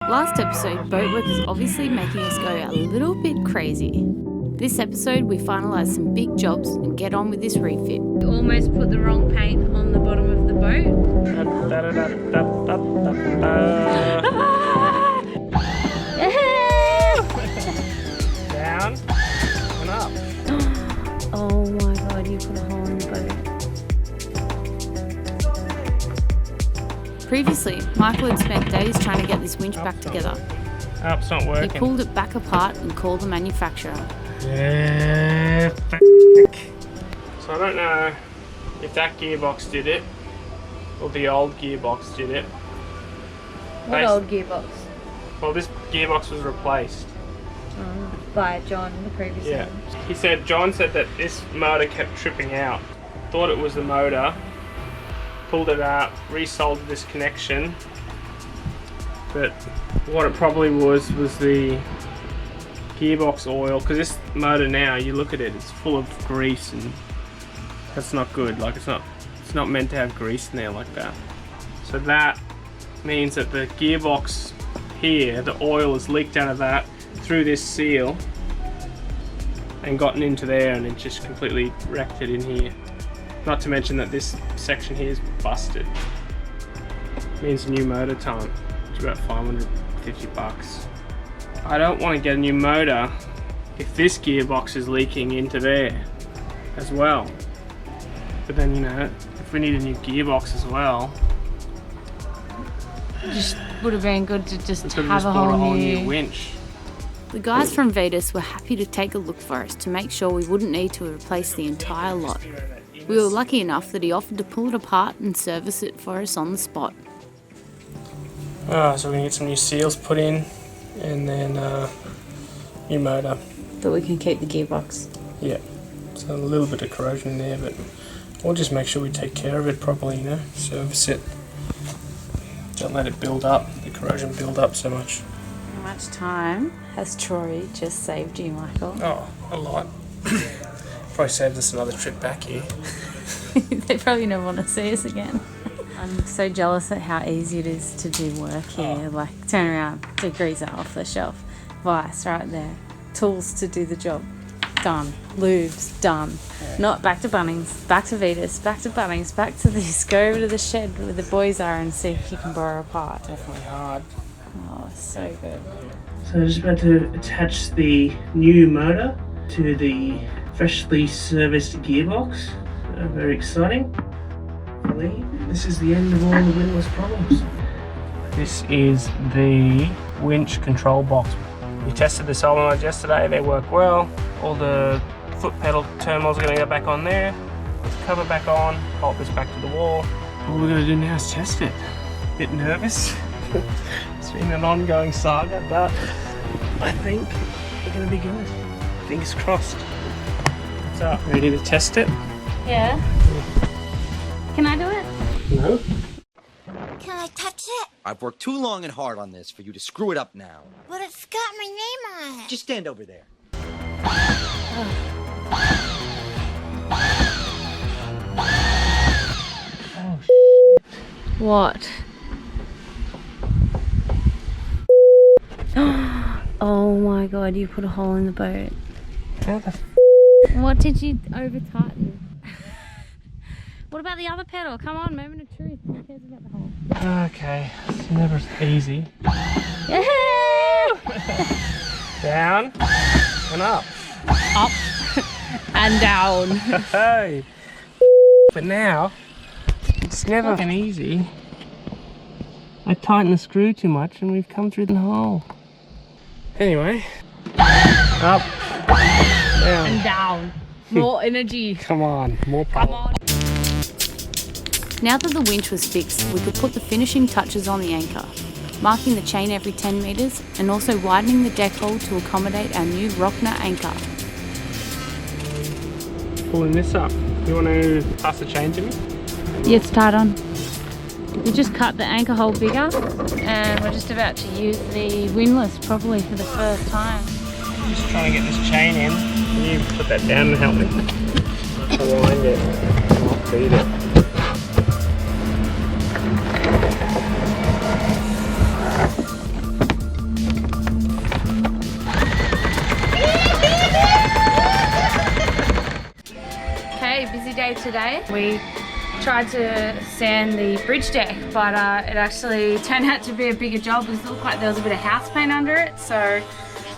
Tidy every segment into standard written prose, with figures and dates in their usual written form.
Last episode, BOATWORK is obviously making us go a little bit crazy. This episode, we finalise some big jobs and get on with this refit. We almost put the wrong paint on the bottom of the boat. Down and up. Oh my god, you put a hole in the boat. Previously, Michael had spent days trying to get this winch back together. Oh, it's not working. He pulled it back apart and called the manufacturer. Yeah, so I don't know if that gearbox did it or the old gearbox did it. What old gearbox? Well, this gearbox was replaced. By John, the previous one. He said, John said that this motor kept tripping out. Thought it was the motor. Pulled it out, resoldered this connection. But what it probably was the gearbox oil, because this motor now, you look at it, it's full of grease, and that's not good. Like it's not meant to have grease in there like that. So that means that the gearbox here, the oil has leaked out of that through this seal and gotten into there, and it just completely wrecked it in here. Not to mention that this section here is busted. Means new motor time, which is about 550 bucks. I don't want to get a new motor if this gearbox is leaking into there as well. But then, you know, if we need a new gearbox as well, Just would have been good to just we could have a bought whole new winch. The guys from Vetus were happy to take a look for us to make sure we wouldn't need to replace the entire lot. We were lucky enough that he offered to pull it apart and service it for us on the spot. So we're going to get some new seals put in, and then new motor. But we can keep the gearbox. Yeah, so a little bit of corrosion there, but we'll just make sure we take care of it properly, you know, service it. Don't let it build up, the corrosion build up so much. How much time has Troy just saved you, Michael? Oh, a lot. Probably saved us another trip back here. They probably never want to see us again. I'm so jealous at how easy it is to do work here. Like, turn around, degreaser off the shelf, vice right there, tools to do the job, done, lubes, done. Yeah. Not back to Bunnings, back to Vetus, back to Bunnings, back to this, go over to the shed where the boys are and see if you can borrow a part. Definitely hard. Oh, so good. So I'm just about to attach the new motor to the freshly serviced gearbox. Very exciting. This is the end of all the windlass problems. This is the winch control box. We tested the solenoids yesterday, they work well. All the foot pedal terminals are going to go back on there. Put the cover back on, bolt this back to the wall. All we're going to do now is test it. Bit nervous. It's been an ongoing saga, but I think we're going to be good. Fingers crossed. What's up? Ready to test it? Yeah. Can I do it? No. Can I touch it? I've worked too long and hard on this for you to screw it up now. But it's got my name on it. Just stand over there. Oh, What? Oh my god, you put a hole in the boat. how the What did you over tighten? What about the other pedal? Come on, moment of truth. Who cares about the hole? Okay, it's never easy. Yeah! Down and up. Up and down. Hey. But now, it's never fucking easy. I tightened the screw too much and we've come through the hole. Anyway, up, down. And down. More energy. Come on, more power. Come on. Now that the winch was fixed, we could put the finishing touches on the anchor, marking the chain every 10 metres and also widening the deck hole to accommodate our new Rockner anchor. Pulling this up. You want to pass the chain to me? Yeah, it's tied on. We just cut the anchor hole bigger and we're just about to use the windlass probably for the first time. I'm just trying to get this chain in. Can you put that down and help me? Wind it. Not beat it. today. We tried to sand the bridge deck, but it actually turned out to be a bigger job because it looked like there was a bit of house paint under it. So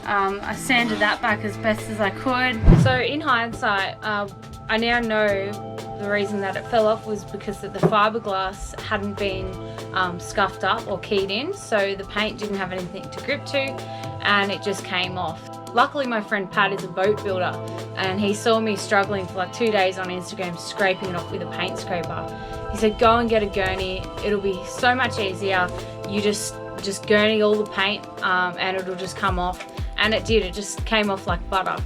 I sanded that back as best as I could. So in hindsight, I now know the reason that it fell off was because that the fiberglass hadn't been scuffed up or keyed in, so the paint didn't have anything to grip to, and it just came off. Luckily my friend Pat is a boat builder, and he saw me struggling for like 2 days on Instagram scraping it off with a paint scraper. He said, go and get a gurney, it'll be so much easier. You just gurney all the paint and it'll just come off. And it did, it just came off like butter.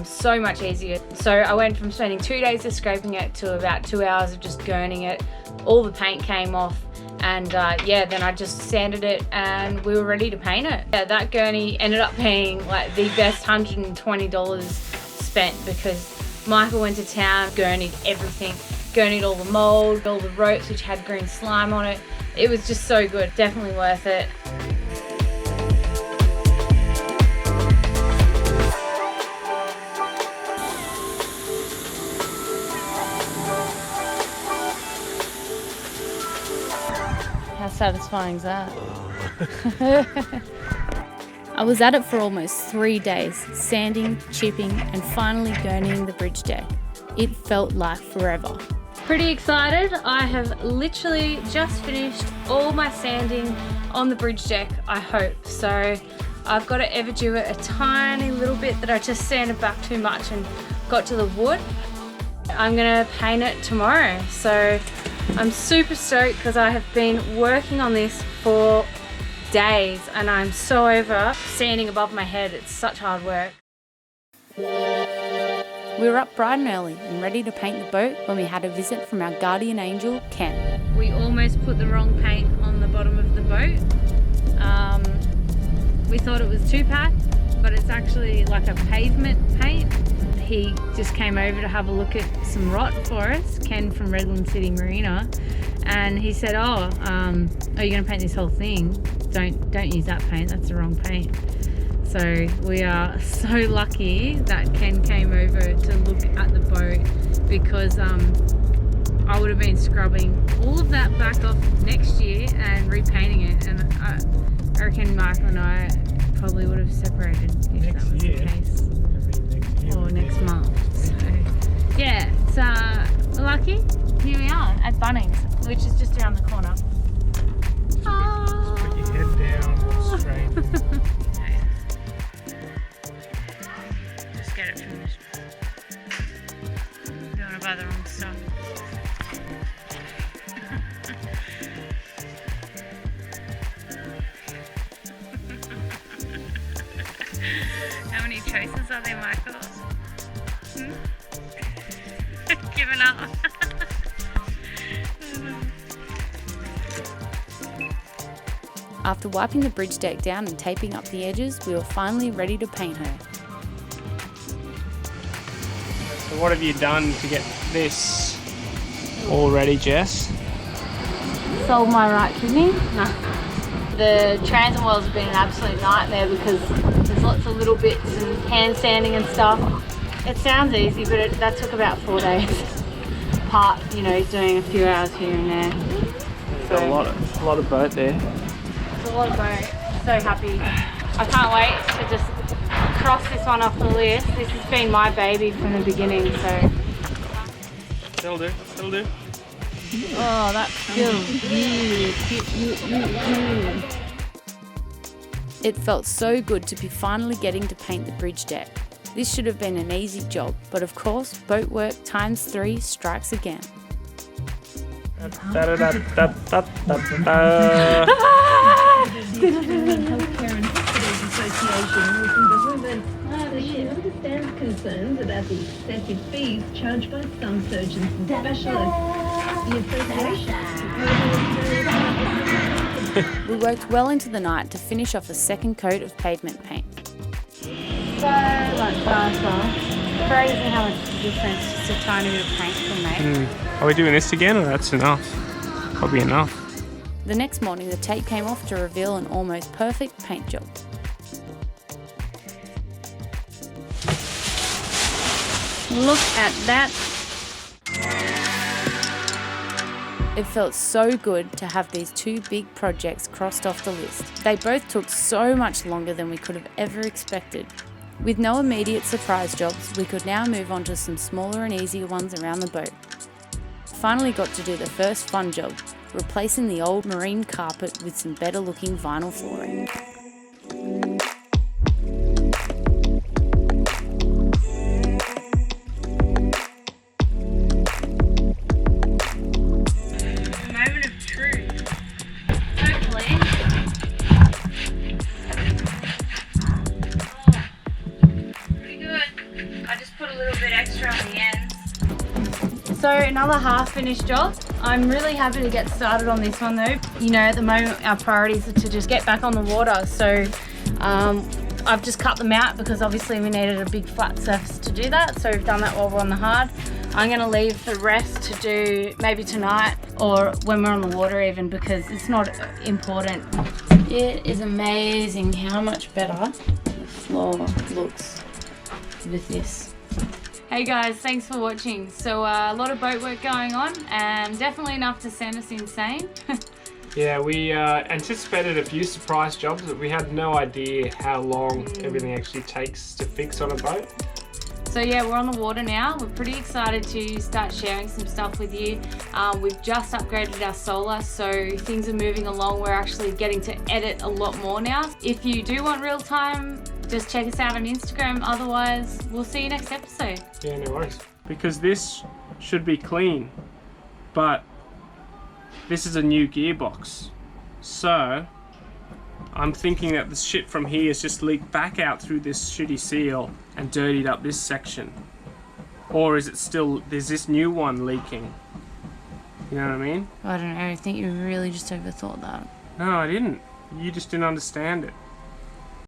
So much easier. So I went from spending 2 days of scraping it to about 2 hours of just gurning it. All the paint came off, and yeah, then I just sanded it and we were ready to paint it. Yeah, that gurney ended up being like the best $120 spent because Michael went to town, gurneyed everything. Gurneyed all the mold, all the ropes which had green slime on it. It was just so good, definitely worth it. How satisfying is that? I was at it for almost 3 days, sanding, chipping, and finally gurneying the bridge deck. It felt like forever. Pretty excited. I have literally just finished all my sanding on the bridge deck, I hope. So I've got to Everdew it a tiny little bit that I just sanded back too much and got to the wood. I'm gonna paint it tomorrow. So I'm super stoked because I have been working on this for days and I'm so over sanding above my head. It's such hard work. We were up bright and early and ready to paint the boat when we had a visit from our guardian angel, Ken. We almost put the wrong paint on the bottom of the boat. We thought it was 2-pack, but it's actually like a pavement paint. He just came over to have a look at some rot for us, Ken from Redland City Marina, and he said, oh, are you going to paint this whole thing? Don't use that paint, that's the wrong paint. So we are so lucky that Ken came over to look at the boat because I would have been scrubbing all of that back off next year and repainting it, and I reckon Michael and I probably would have separated if that was the case. Or next month. So yeah, it's lucky. Here we are at Bunnings, which is just around the corner. Just put your head down, straight. Just get it finished. Don't want to buy the wrong stuff. How many choices are there, Michael? Giving up. After wiping the bridge deck down and taping up the edges, we were finally ready to paint her. So what have you done to get this all ready, Jess? Sold my right kidney? No. The transom wells have been an absolute nightmare because there's lots of little bits and hand sanding and stuff. It sounds easy, but that took about 4 days. Part, you know, doing a few hours here and there. So, a lot of boat there. It's a lot of boat. So happy. I can't wait to just cross this one off the list. This has been my baby from the beginning, so. That'll do, that'll do. Oh, that feels good. It felt so good to be finally getting to paint the bridge deck. This should have been an easy job, but of course, boat work ×3 strikes again. Healthcare and Hospitals Association from the women says she understands concerns about the excessive fees charged by some surgeons and specialists. The association We worked well into the night to finish off a second coat of pavement paint. So much faster. Crazy how much difference just a tiny bit of paint can make. Are we doing this again, or that's enough? Probably enough. The next morning, the tape came off to reveal an almost perfect paint job. Look at that It felt so good to have these two big projects crossed off the list. They both took so much longer than we could have ever expected. With no immediate surprise jobs, we could now move on to some smaller and easier ones around the boat. Finally got to do the first fun job, replacing the old marine carpet with some better looking vinyl flooring. Moment of truth. Hopefully. Pretty good. I just put a little bit extra on the ends. So another half finished job. I'm really happy to get started on this one though. You know, at the moment our priorities are to just get back on the water. So I've just cut them out because obviously we needed a big flat surface to do that. So we've done that while we're on the hard. I'm gonna leave the rest to do maybe tonight or when we're on the water even, because it's not important. It is amazing how much better the floor looks with this. Hey guys, thanks for watching. So a lot of boat work going on and definitely enough to send us insane. Yeah, we anticipated a few surprise jobs, but we had no idea how long everything actually takes to fix on a boat. So yeah, we're on the water now. We're pretty excited to start sharing some stuff with you. We've just upgraded our solar, so things are moving along. We're actually getting to edit a lot more now. If you do want real time, just check us out on Instagram. Otherwise, we'll see you next episode. Yeah, no worries. Because this should be clean, but this is a new gearbox. So I'm thinking that the shit from here has just leaked back out through this shitty seal and dirtied up this section. Or is it still, there's this new one leaking? You know what I mean? I don't know, I think you really just overthought that. No, I didn't. You just didn't understand it.